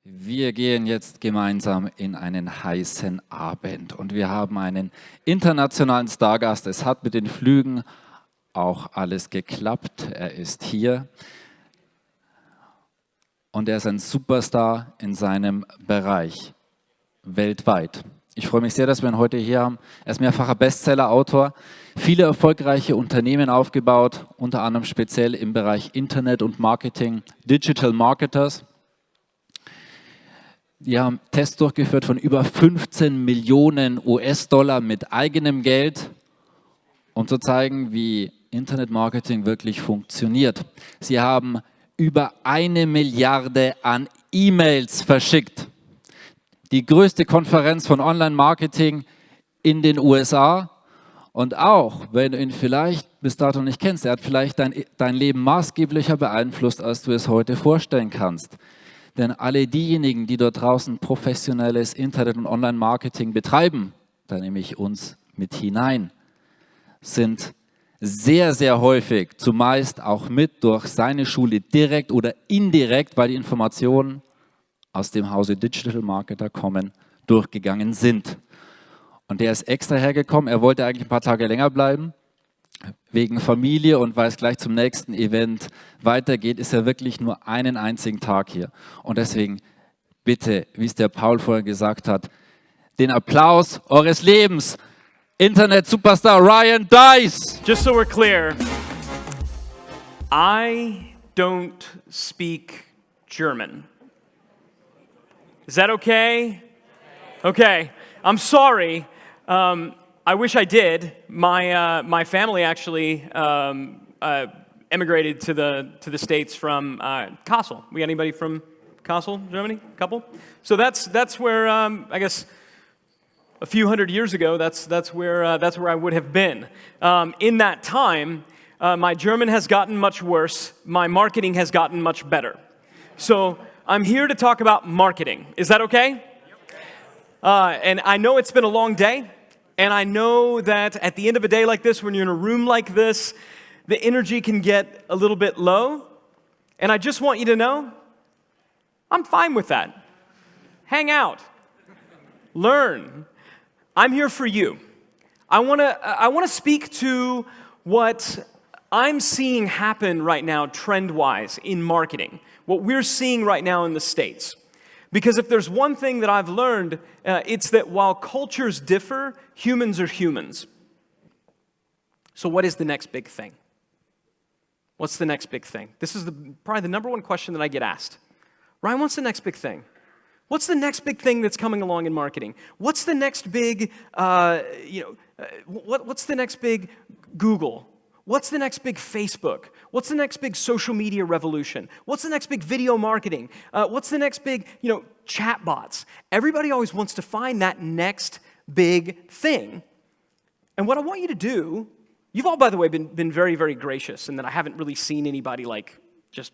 Wir gehen jetzt gemeinsam in einen heißen Abend und wir haben einen internationalen Stargast. Es hat mit den Flügen auch alles geklappt. Er ist hier und er ist ein Superstar in seinem Bereich weltweit. Ich freue mich sehr, dass wir ihn heute hier haben. Er ist mehrfacher Bestseller-Autor, viele erfolgreiche Unternehmen aufgebaut, unter anderem speziell im Bereich Internet und Marketing, Digital Marketers. Die haben Tests durchgeführt von über 15 Millionen US-Dollar mit eigenem Geld, um zu zeigen, wie Internetmarketing wirklich funktioniert. Sie haben über 1 Milliarde an E-Mails verschickt. Die größte Konferenz von Online-Marketing in den USA. Und auch, wenn du ihn vielleicht bis dato nicht kennst, er hat vielleicht dein Leben maßgeblicher beeinflusst, als du es heute vorstellen kannst. Denn alle diejenigen, die dort draußen professionelles Internet- und Online-Marketing betreiben, da nehme ich uns mit hinein, sind sehr, sehr häufig, zumeist auch mit durch seine Schule direkt oder indirekt, weil die Informationen aus dem Hause Digital Marketer kommen, durchgegangen sind. Und der ist extra hergekommen, er wollte eigentlich ein paar Tage länger bleiben, wegen Familie, und weil es gleich zum nächsten Event weitergeht, ist er wirklich nur einen einzigen Tag hier. Und deswegen bitte, wie es der Paul vorher gesagt hat, den Applaus eures Lebens. Internet-Superstar Ryan Deiss. Just so we're clear, I don't speak German. Is that okay? Okay, I'm sorry. I wish I did. My family actually emigrated to the States from Kassel. We got anybody from Kassel, Germany? Couple. So that's where I guess a few hundred years ago. That's where I would have been. In that time, my German has gotten much worse. My marketing has gotten much better. So I'm here to talk about marketing. Is that okay? And I know it's been a long day. And I know that at the end of a day like this, when you're in a room like this, the energy can get a little bit low. And I just want you to know, I'm fine with that. Hang out. Learn. I'm here for you. I want to speak to what I'm seeing happen right now trend-wise in marketing, what we're seeing right now in the States. Because if there's one thing that I've learned, it's that while cultures differ, humans are humans. So what is the next big thing? What's the next big thing? This is probably the number one question that I get asked. Ryan, what's the next big thing? What's the next big thing that's coming along in marketing? What's the next big, what's the next big Google? What's the next big Facebook? What's the next big social media revolution? What's the next big video marketing? What's the next big, chatbots? Everybody always wants to find that next big thing. And what I want you to do, you've all, by the way, been very, very gracious, and that I haven't really seen anybody just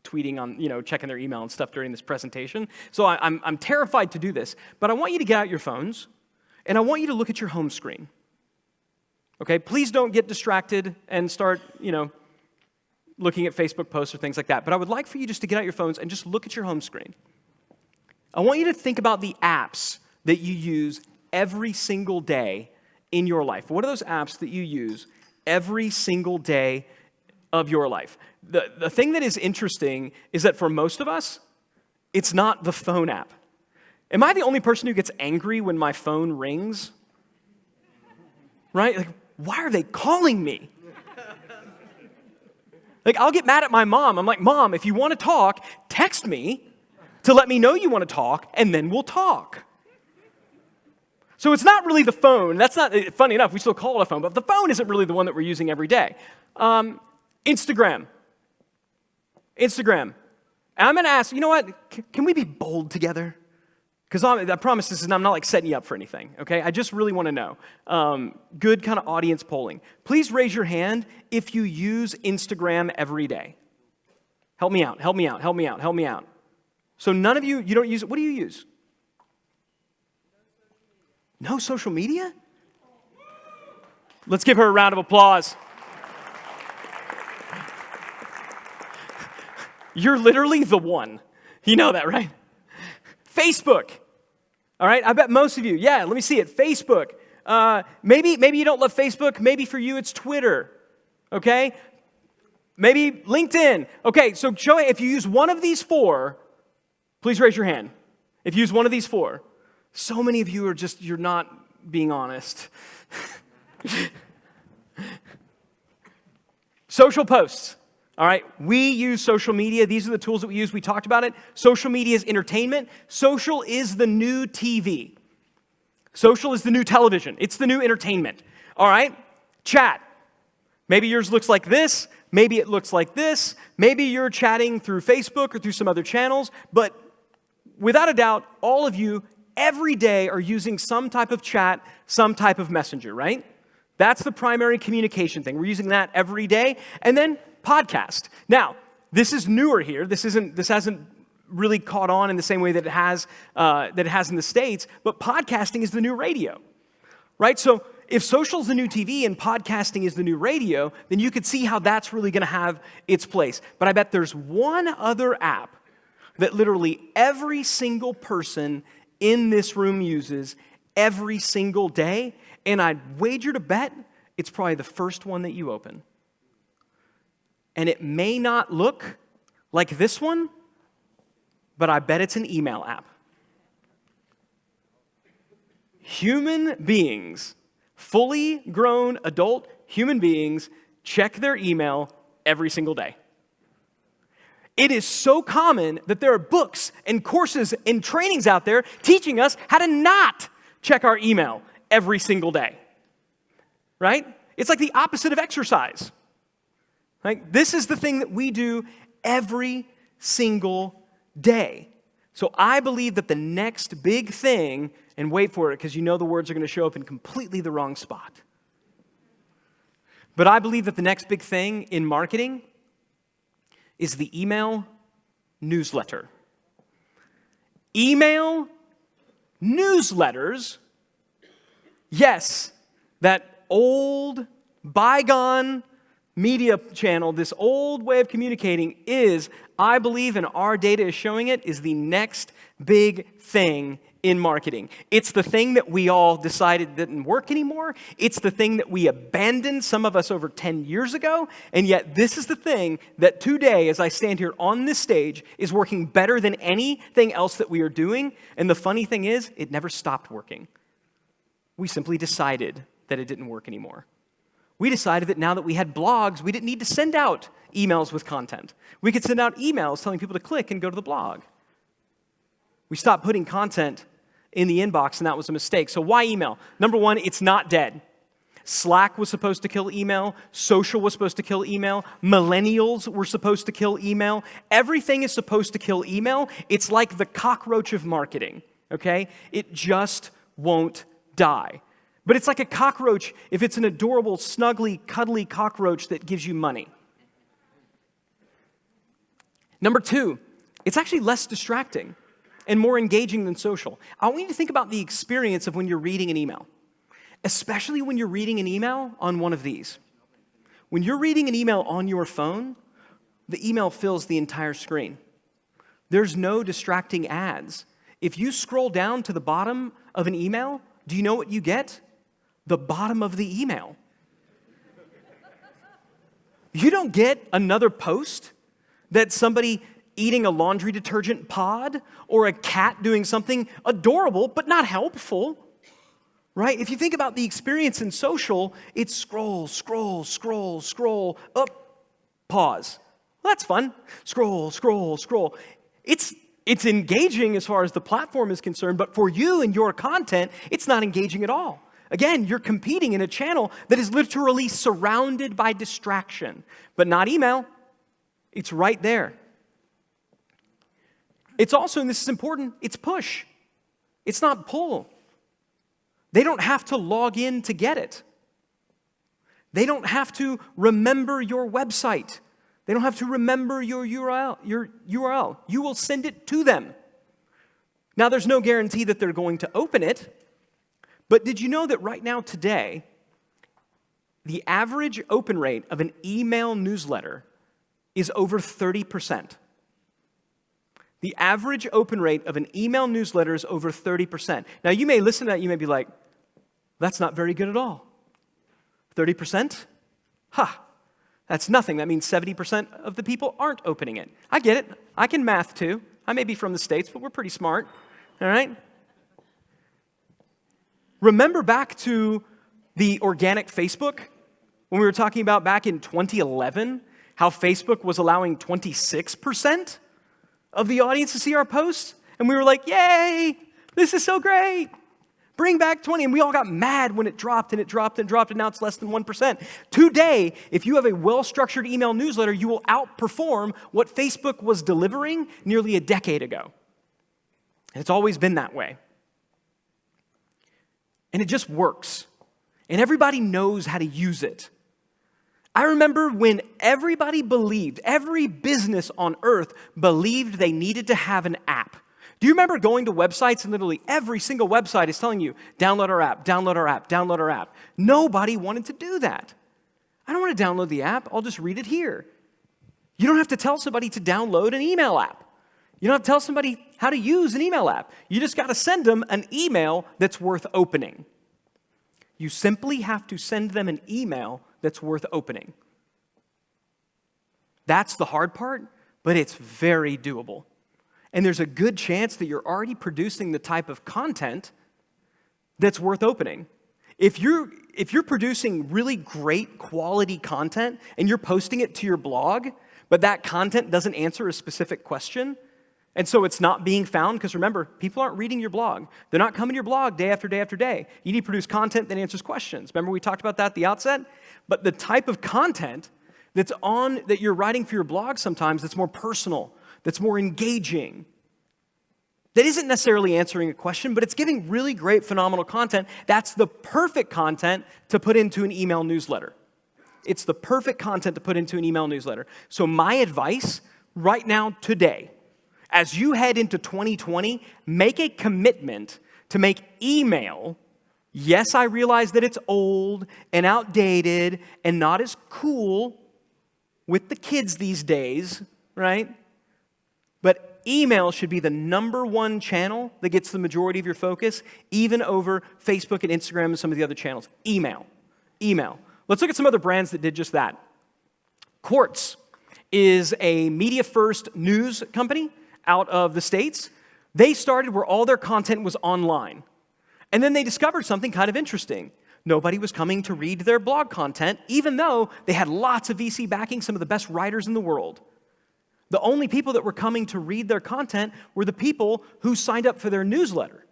tweeting on, checking their email and stuff during this presentation. So I'm terrified to do this, but I want you to get out your phones, and I want you to look at your home screen. Okay, please don't get distracted and start, looking at Facebook posts or things like that. But I would like for you just to get out your phones and just look at your home screen. I want you to think about the apps that you use every single day in your life. What are those apps that you use every single day of your life? The thing that is interesting is that for most of us, it's not the phone app. Am I the only person who gets angry when my phone rings? Right? Why are they calling me? I'll get mad at my mom. I'm like, Mom, if you want to talk, text me to let me know you want to talk, and then we'll talk. So it's not really the phone. That's not, funny enough, we still call it a phone, but the phone isn't really the one that we're using every day. Instagram. And I'm going to ask, you know what? Can we be bold together? Because I promise this is, I'm not setting you up for anything, okay? I just really want to know. Good kind of audience polling. Please raise your hand if you use Instagram every day. Help me out. So none of you don't use it. What do you use? No social media? Let's give her a round of applause. You're literally the one. You know that, right? Facebook. All right, I bet most of you, yeah, let me see it, Facebook. Maybe you don't love Facebook. Maybe for you it's Twitter, okay? Maybe LinkedIn. Okay, so show if you use one of these four, please raise your hand. If you use one of these four. So many of you are just, you're not being honest. Social posts. All right, we use social media. These are the tools that we use. We talked about it. Social media is entertainment. Social is the new TV. Social is the new television. It's the new entertainment. All right, chat. Maybe yours looks like this. Maybe it looks like this. Maybe you're chatting through Facebook or through some other channels. But without a doubt, all of you every day are using some type of chat, some type of messenger, right? That's the primary communication thing. We're using that every day. And then podcast. Now, this is newer here. This hasn't really caught on in the same way that it has in the States, but podcasting is the new radio, right? So if social is the new TV and podcasting is the new radio, then you could see how that's really going to have its place. But I bet there's one other app that literally every single person in this room uses every single day, and I'd wager to bet it's probably the first one that you open. And it may not look like this one, but I bet it's an email app. Human beings, fully grown adult human beings, check their email every single day. It is so common that there are books and courses and trainings out there teaching us how to not check our email every single day. Right? It's like the opposite of exercise. Right? This is the thing that we do every single day. So I believe that the next big thing, and wait for it because you know the words are going to show up in completely the wrong spot. But I believe that the next big thing in marketing is the email newsletter. Email newsletters, yes, that old, bygone media channel, this old way of communicating is, I believe, and our data is showing it, is the next big thing in marketing. It's the thing that we all decided didn't work anymore. It's the thing that we abandoned, some of us over 10 years ago, and yet this is the thing that today, as I stand here on this stage, is working better than anything else that we are doing. And the funny thing is, it never stopped working. We simply decided that it didn't work anymore. We decided that now that we had blogs, we didn't need to send out emails with content. We could send out emails telling people to click and go to the blog. We stopped putting content in the inbox, and that was a mistake. So why email? Number one, it's not dead. Slack was supposed to kill email. Social was supposed to kill email. Millennials were supposed to kill email. Everything is supposed to kill email. It's like the cockroach of marketing, okay? It just won't die. But it's like a cockroach if it's an adorable, snuggly, cuddly cockroach that gives you money. Number two, it's actually less distracting and more engaging than social. I want you to think about the experience of when you're reading an email, especially when you're reading an email on one of these. When you're reading an email on your phone, the email fills the entire screen. There's no distracting ads. If you scroll down to the bottom of an email, do you know what you get? The bottom of the email. You don't get another post that somebody eating a laundry detergent pod or a cat doing something adorable but not helpful, right? If you think about the experience in social, it's scroll, scroll, scroll, scroll, up, pause. Well, that's fun. Scroll, scroll, scroll. It's engaging as far as the platform is concerned, but for you and your content, it's not engaging at all. Again, you're competing in a channel that is literally surrounded by distraction, but not email. It's right there. It's also, and this is important, it's push. It's not pull. They don't have to log in to get it. They don't have to remember your website. They don't have to remember your URL. You will send it to them. Now, there's no guarantee that they're going to open it, but did you know that right now, today, the average open rate of an email newsletter is over 30%? The average open rate of an email newsletter is over 30%. Now, you may listen to that, you may be like, that's not very good at all. 30%? Ha! That's nothing. That means 70% of the people aren't opening it. I get it. I can math too. I may be from the States, but we're pretty smart. All right? Remember back to the organic Facebook when we were talking about back in 2011 how Facebook was allowing 26% of the audience to see our posts? And we were like, yay, this is so great. Bring back 20. And we all got mad when it dropped and it dropped and dropped, and now it's less than 1%. Today, if you have a well-structured email newsletter, you will outperform what Facebook was delivering nearly a decade ago. And it's always been that way. And it just works. And everybody knows how to use it. I remember when everybody believed, every business on earth believed they needed to have an app. Do you remember going to websites and literally every single website is telling you, download our app, download our app, download our app? Nobody wanted to do that. I don't want to download the app, I'll just read it here. You don't have to tell somebody to download an email app. You don't have to tell somebody how to use an email app. You just got to send them an email that's worth opening. You simply have to send them an email that's worth opening. That's the hard part, but it's very doable. And there's a good chance that you're already producing the type of content that's worth opening. If you're producing really great quality content and you're posting it to your blog, but that content doesn't answer a specific question, and so it's not being found, because remember, people aren't reading your blog. They're not coming to your blog day after day after day. You need to produce content that answers questions. Remember we talked about that at the outset? But the type of content that you're writing for your blog sometimes that's more personal, that's more engaging, that isn't necessarily answering a question, but it's giving really great, phenomenal content. That's the perfect content to put into an email newsletter. It's the perfect content to put into an email newsletter. So my advice right now, today, as you head into 2020, make a commitment to make email. Yes, I realize that it's old and outdated and not as cool with the kids these days, right? But email should be the number one channel that gets the majority of your focus, even over Facebook and Instagram and some of the other channels. Email. Let's look at some other brands that did just that. Quartz is a media-first news company out of the States. They started where all their content was online. And then they discovered something kind of interesting. Nobody was coming to read their blog content, even though they had lots of VC backing, some of the best writers in the world. The only people that were coming to read their content were the people who signed up for their newsletter.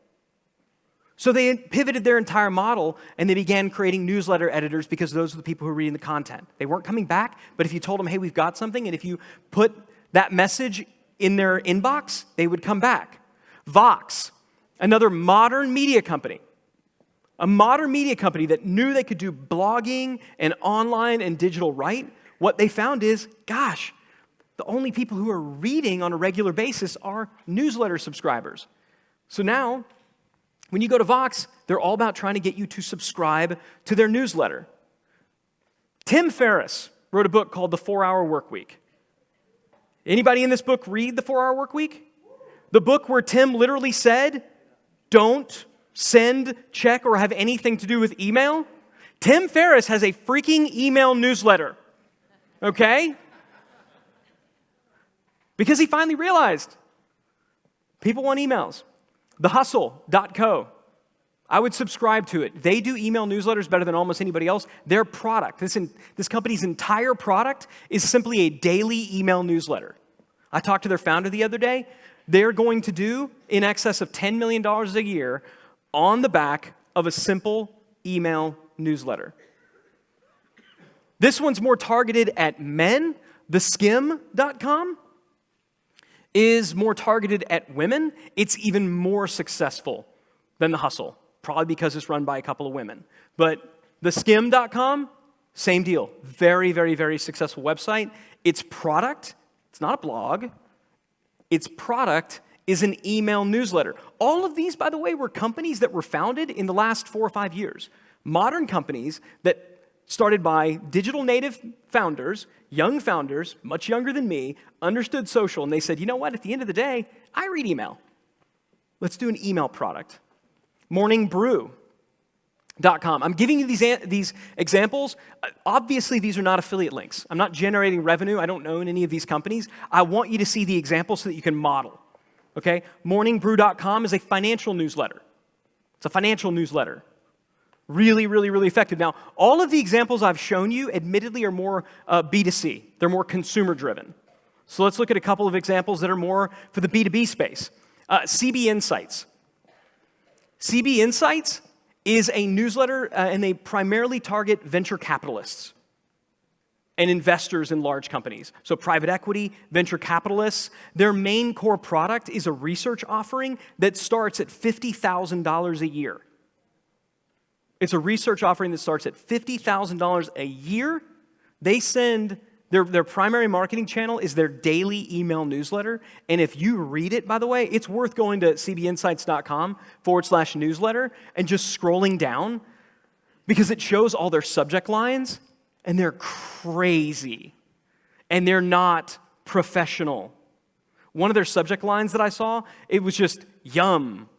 So they pivoted their entire model, and they began creating newsletter editors because those are the people who are reading the content. They weren't coming back, but if you told them, hey, we've got something, and if you put that message in their inbox, they would come back. Vox, another modern media company. A modern media company that knew they could do blogging and online and digital right. What they found is, gosh, the only people who are reading on a regular basis are newsletter subscribers. So now, when you go to Vox, they're all about trying to get you to subscribe to their newsletter. Tim Ferriss wrote a book called The 4-Hour Workweek. Anybody in this book read The 4-Hour Workweek? The book where Tim literally said, don't send, check, or have anything to do with email. Tim Ferriss has a freaking email newsletter, okay? Because he finally realized people want emails. TheHustle.co. I would subscribe to it. They do email newsletters better than almost anybody else. Their product, this company's entire product is simply a daily email newsletter. I talked to their founder the other day. They're going to do in excess of $10 million a year on the back of a simple email newsletter. This one's more targeted at men. TheSkim.com is more targeted at women. It's even more successful than The Hustle, probably because it's run by a couple of women. But TheSkim.com, same deal. Very, very, very successful website. Its product, it's not a blog. Its product is an email newsletter. All of these, by the way, were companies that were founded in the last 4 or 5 years. Modern companies that started by digital native founders, young founders, much younger than me, understood social, and they said, you know what, at the end of the day, I read email. Let's do an email product. morningbrew.com. I'm giving you these examples. Obviously, these are not affiliate links. I'm not generating revenue. I don't own any of these companies. I want you to see the examples so that you can model. Okay? Morningbrew.com is a financial newsletter. It's a financial newsletter. Really, really, really effective. Now, all of the examples I've shown you, admittedly, are more B2C. They're more consumer-driven. So let's look at a couple of examples that are more for the B2B space. CB Insights. CB Insights is a newsletter, and they primarily target venture capitalists and investors in large companies. So private equity, venture capitalists, their main core product is a research offering that starts at $50,000 a year. It's a research offering that starts at $50,000 a year. They send, their primary marketing channel is their daily email newsletter. And if you read it, by the way, it's worth going to cbinsights.com/newsletter and just scrolling down because it shows all their subject lines and they're crazy and they're not professional. One of their subject lines that I saw, it was just yum, ...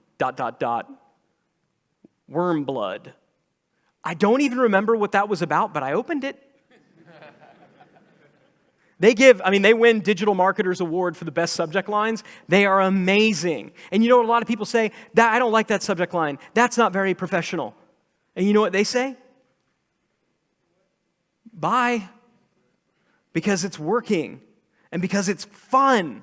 worm blood. I don't even remember what that was about, but I opened it. They win Digital Marketers Award for the best subject lines. They are amazing. And you know what a lot of people say? I don't like that subject line. That's not very professional. And you know what they say? Buy. Because it's working. And because it's fun.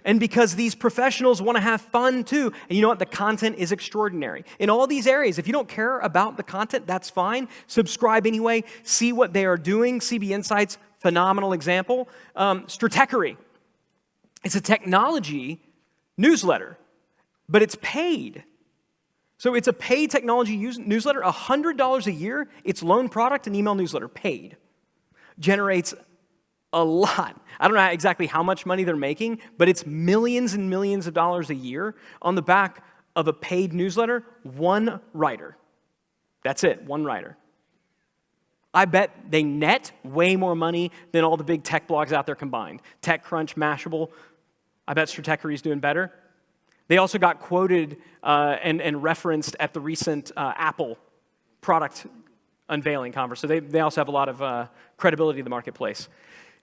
And because these professionals want to have fun too. And you know what? The content is extraordinary. In all these areas, if you don't care about the content, that's fine. Subscribe anyway. See what they are doing. CB Insights, phenomenal example. Stratechery. It's a technology newsletter, but it's paid. So it's a paid technology newsletter, $100 a year. It's loan product and email newsletter, paid. Generates a lot. I don't know exactly how much money they're making, but it's millions and millions of dollars a year on the back of a paid newsletter, one writer. That's it, one writer. I bet they net way more money than all the big tech blogs out there combined. TechCrunch, Mashable, I bet Stratechery is doing better. They also got quoted and referenced at the recent Apple product unveiling conference. So they also have a lot of credibility in the marketplace.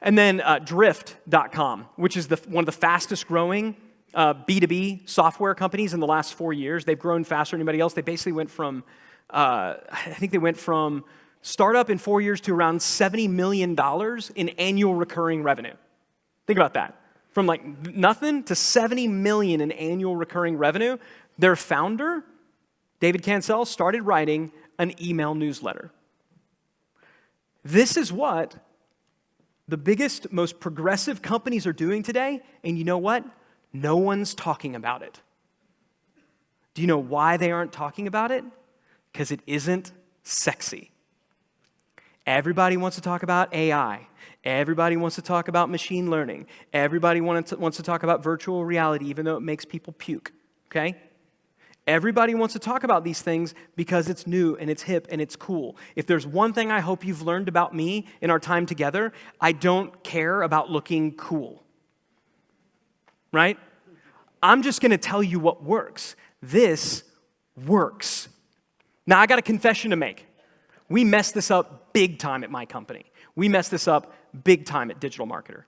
And then Drift.com, which is one of the fastest growing B2B software companies in the last 4 years. They've grown faster than anybody else. They basically went from, startup in 4 years to around $70 million in annual recurring revenue. Think about that. From like nothing to $70 million in annual recurring revenue. Their founder, David Cancel, started writing an email newsletter. This is what the biggest, most progressive companies are doing today, and you know what? No one's talking about it. Do you know why they aren't talking about it? Because it isn't sexy. Everybody wants to talk about AI. Everybody wants to talk about machine learning. Everybody wants to talk about virtual reality, even though it makes people puke, okay? Everybody wants to talk about these things because it's new and it's hip and it's cool. If there's one thing I hope you've learned about me in our time together, I don't care about looking cool. Right? I'm just going to tell you what works. This works. Now, I got a confession to make. We messed this up big time at my company. We messed this up big time at Digital Marketer.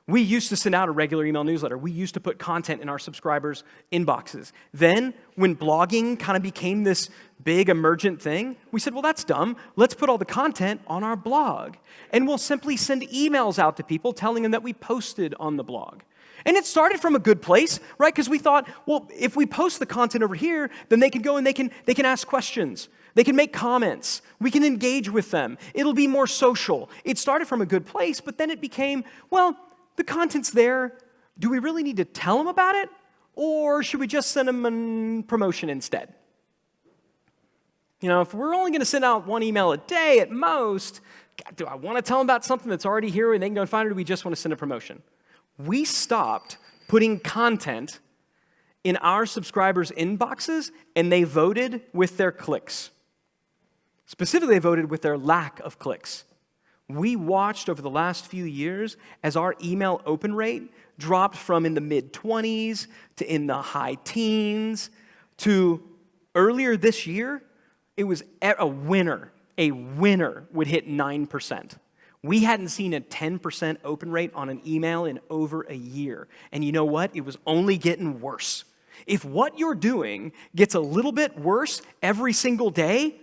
We used to send out a regular email newsletter. We used to put content in our subscribers' inboxes. Then, when blogging kind of became this big emergent thing, we said, well, that's dumb. Let's put all the content on our blog. And we'll simply send emails out to people telling them that we posted on the blog. And it started from a good place, right? Because we thought, well, if we post the content over here, then they can go and they can ask questions. They can make comments. We can engage with them. It'll be more social. It started from a good place, but then it became, well, the content's there. Do we really need to tell them about it? Or should we just send them a promotion instead? You know, if we're only going to send out one email a day at most, do I want to tell them about something that's already here and they can go and find it, or do we just want to send a promotion? We stopped putting content in our subscribers' inboxes, and they voted with their clicks. Specifically, they voted with their lack of clicks. We watched over the last few years as our email open rate dropped from in the mid-20s to in the high teens to earlier this year, it was a winner would hit 9%. We hadn't seen a 10% open rate on an email in over a year. And you know what? It was only getting worse. If what you're doing gets a little bit worse every single day,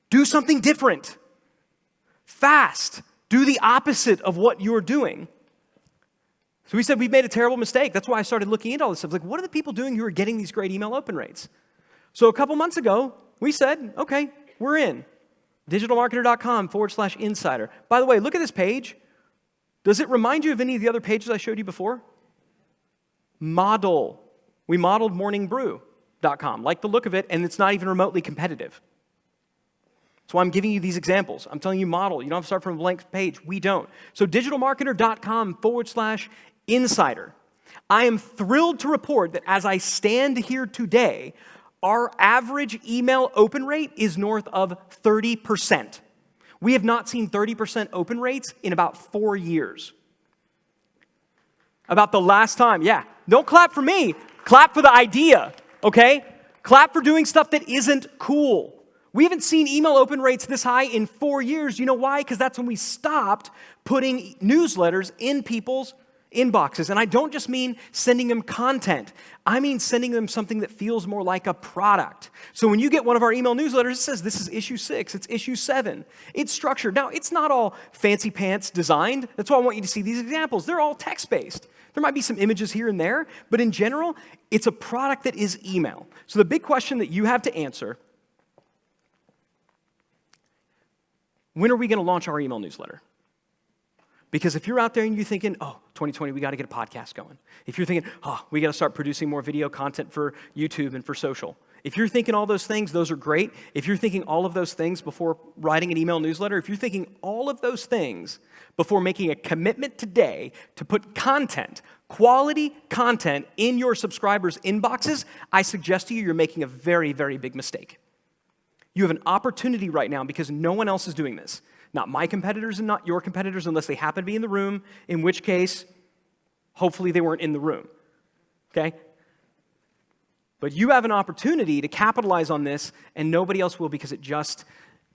do something different. Fast. Do the opposite of what you're doing. So we said we've made a terrible mistake. That's why I started looking into all this stuff. Like, what are the people doing who are getting these great email open rates? So a couple months ago, we said, okay, we're in. Digitalmarketer.com/insider. By the way, look at this page. Does it remind you of any of the other pages I showed you before? Model. We modeled morningbrew.com. Like the look of it, and it's not even remotely competitive. That's why I'm giving you these examples. I'm telling you model. You don't have to start from a blank page. We don't. So digitalmarketer.com/insider. I am thrilled to report that as I stand here today, our average email open rate is north of 30%. We have not seen 30% open rates in about 4 years. About the last time, yeah. Don't clap for me. Clap for the idea, okay? Clap for doing stuff that isn't cool. We haven't seen email open rates this high in 4 years. You know why? Because that's when we stopped putting newsletters in people's inboxes. And I don't just mean sending them content. I mean sending them something that feels more like a product. So when you get one of our email newsletters, it says this is issue 6, it's issue 7. It's structured. Now, it's not all fancy pants designed. That's why I want you to see these examples. They're all text-based. There might be some images here and there, but in general, it's a product that is email. So the big question that you have to answer, when are we going to launch our email newsletter? Because if you're out there and you're thinking, oh, 2020, we got to get a podcast going. If you're thinking, oh, we got to start producing more video content for YouTube and for social. If you're thinking all those things, those are great. If you're thinking all of those things before writing an email newsletter, if you're thinking all of those things before making a commitment today to put content, quality content in your subscribers' inboxes, I suggest to you you're making a very, very big mistake. You have an opportunity right now because no one else is doing this. Not my competitors and not your competitors unless they happen to be in the room, in which case, hopefully they weren't in the room, okay? But you have an opportunity to capitalize on this and nobody else will because it just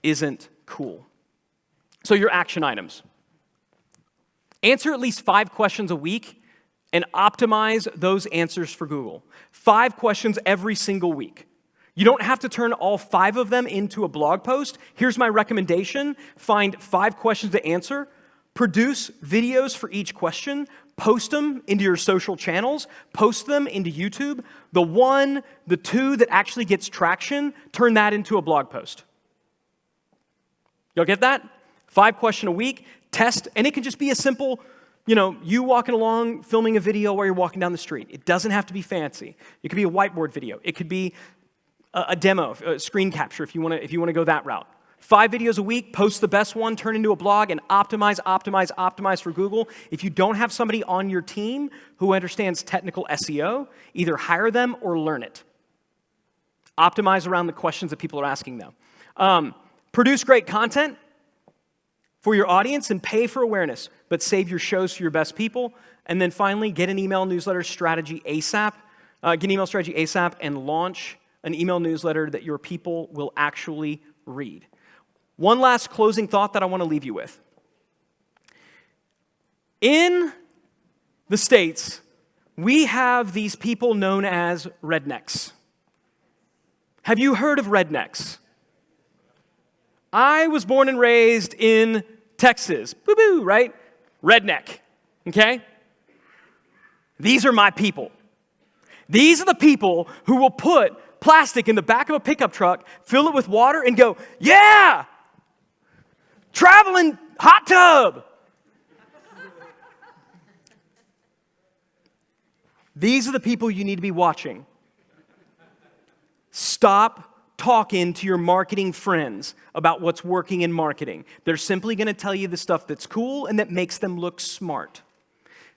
isn't cool. So your action items. Answer at least 5 questions a week and optimize those answers for Google. 5 questions every single week. You don't have to turn all 5 of them into a blog post. Here's my recommendation. Find 5 questions to answer. Produce videos for each question. Post them into your social channels. Post them into YouTube. The 1, the 2 that actually gets traction, turn that into a blog post. Y'all get that? 5 questions a week. Test, and it can just be a simple, you walking along, filming a video while you're walking down the street. It doesn't have to be fancy. It could be a whiteboard video. It could be a demo, a screen capture if you want to go that route. 5 videos a week, post the best one, turn into a blog, and optimize for Google. If you don't have somebody on your team who understands technical SEO, either hire them or learn it. Optimize around the questions that people are asking, though. Produce great content for your audience and pay for awareness, but save your shows for your best people. And then finally, get an email newsletter strategy ASAP. Get an email strategy ASAP and launch an email newsletter that your people will actually read. One last closing thought that I want to leave you with. In the States, we have these people known as rednecks. Have you heard of rednecks? I was born and raised in Texas. Boo-boo, right? Redneck, okay? These are my people. These are the people who will put plastic in the back of a pickup truck, fill it with water, and go, yeah! Traveling hot tub! These are the people you need to be watching. Stop talking to your marketing friends about what's working in marketing. They're simply going to tell you the stuff that's cool and that makes them look smart.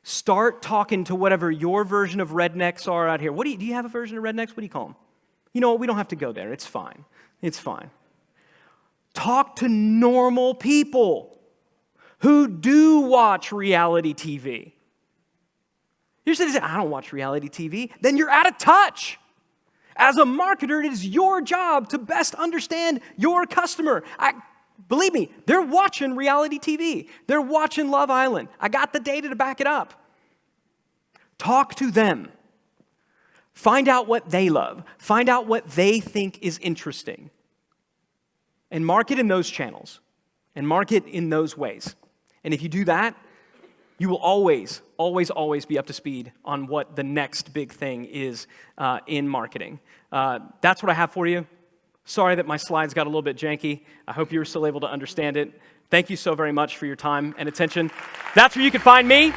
Start talking to whatever your version of rednecks are out here. Do you have a version of rednecks? What do you call them? You know what? We don't have to go there. It's fine. It's fine. Talk to normal people who do watch reality TV. You're saying, I don't watch reality TV. Then you're out of touch. As a marketer, it is your job to best understand your customer. Believe me, they're watching reality TV. They're watching Love Island. I got the data to back it up. Talk to them. Find out what they love. Find out what they think is interesting. And market in those channels. And market in those ways. And if you do that, you will always, always, always be up to speed on what the next big thing is in marketing. That's what I have for you. Sorry that my slides got a little bit janky. I hope you were still able to understand it. Thank you so very much for your time and attention. That's where you can find me.